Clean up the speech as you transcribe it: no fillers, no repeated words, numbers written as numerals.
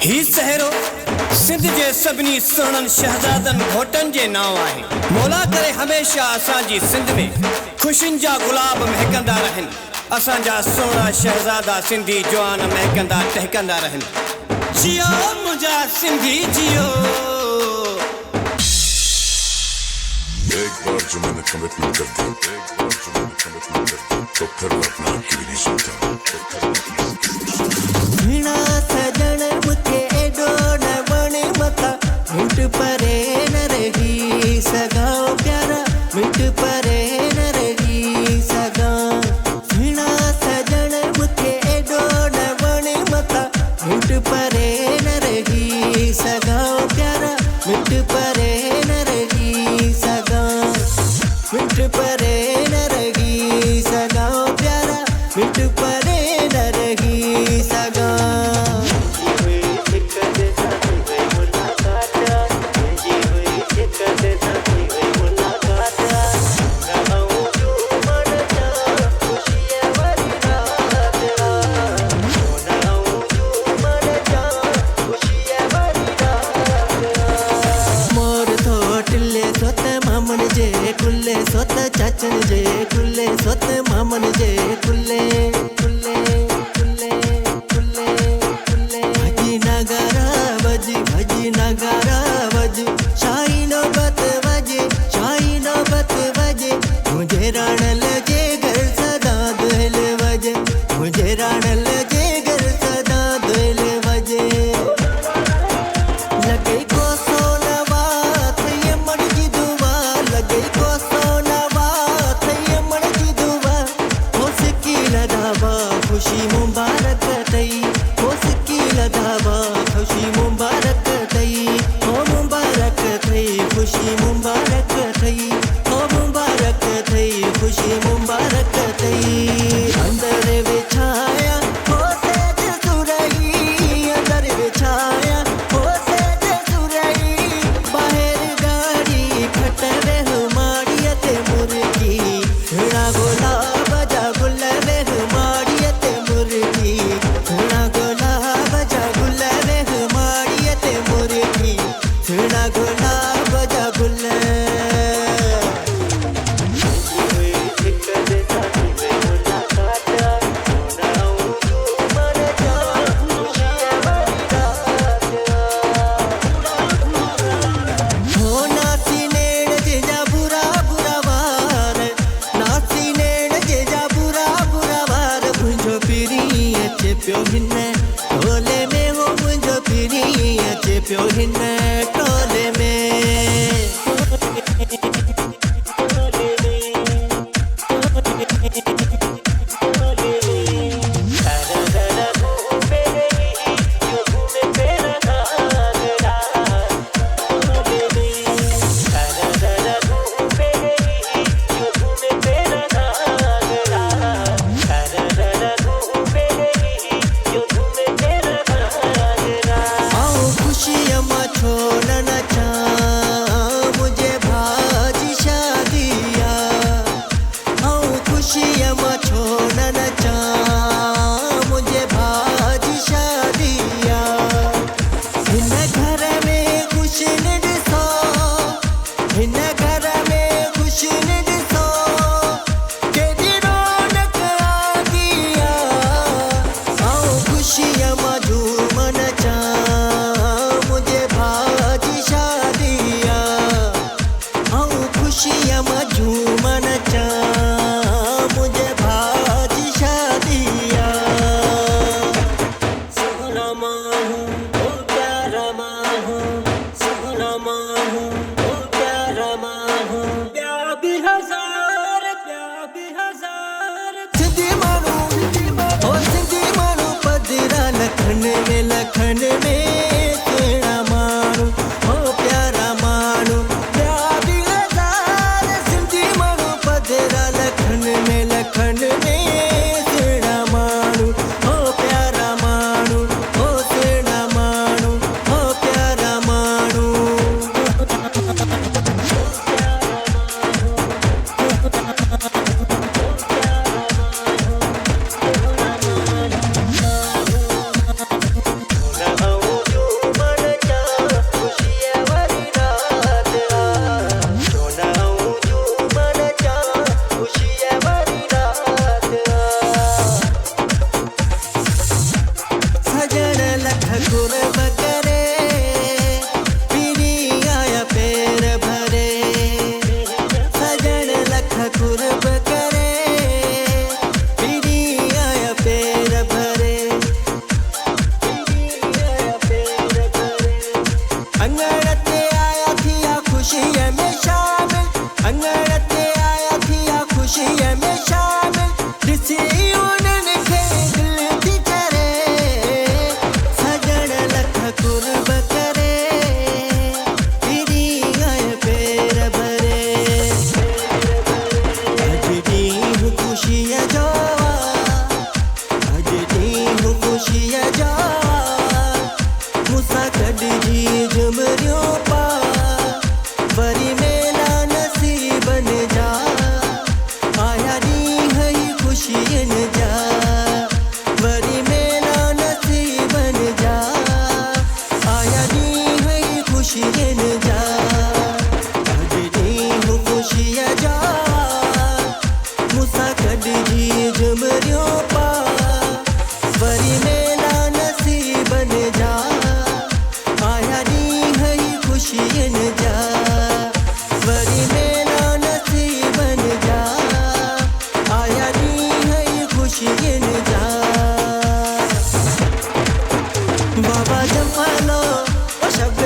ही सहरो सिंध जे सभिनी सुहिणनि शहज़ादनि घोटनि जे नाव आहे। मौला करे हमेशा असांजी सिंध में ख़ुशियुनि जा गुलाब महकंदा रहनि। असांजा सुहिणा शहज़ादा सिंधी जवान महकंदा टहकंदा रहनि। जियो मुंहिंजा सिंधी जियो। एक बार जो मैंने कमिटमेंट कर दी तो फिर मैं अपना की भी नहीं सुनता। बिना सजन मुझे एडो न बने मता मिंट परे न रही सगा प्यारा मिंट परे न रही सगा। बिना सजन मुझे एडो न बने मता मिंट परे न रही सगा प्यारा मिंट परे न रही सगा। मिंट परे न रही सगा प्यारा मिंट परे न रही सगा। कुल्ले सोत चाचन जे कुल्ले सोत मामन जे कुल्ले कुल्ले कुल्ले कुल्ले कुल्ले भजी नगारा बजी शाही नौबत बजे मुझे राणल जे घर सदा दुहल बजे मुझे राणल जे घर सदा दुहल बजे। लगे को सोनवा थे मर्जी दुआ लगे को सोनवा थे मर्जी दुआ हो सकी लदावा खुशी मुबारक तई हो सकी लदावा खुशी मुबारक तई हो मुबारक तई खुशी मुबारक तई हो मुबारक तई खुशी मुबारक तई। अंदर बिछाया हो तेज सुरही अंदर बिछाया हो तेज सुरही बाहर गाड़ी खटरे हमारियत मुर्गी घना गुलाब जा गुलवे हमारियत मुर्गी घना गुलाब जा गुलवे हमारियत कुर्ब करे पीरी आया पैर भरे सजन लख कुर्ब करे पीरी आया पैर भरे अंगड़ते आया थिया खुशी में शामिल अंगड़ते आया थिया खुशी में शामिल ऋषि उनखे दिल थी करे सजन लख कुर्ब करे पीरी आया पैर भरे अज दी हूँ खुशी जो अज दी हूँ खुशी जो मुसा कढजी झुमरियों पा वरी मेला नसीबन जा आया दी है खुशियन जा वरी मेला नसीबन जा आया दी है खुशियन जा अज दी हूँ खुशिया जा मुसा कढजी झुमरियों पा वरी मेला नसीबन जा आया दी है खुशियन जा वरी मेला नसीबन जा आया दी है खुशियन जा बाबा जमालो ओ शब्द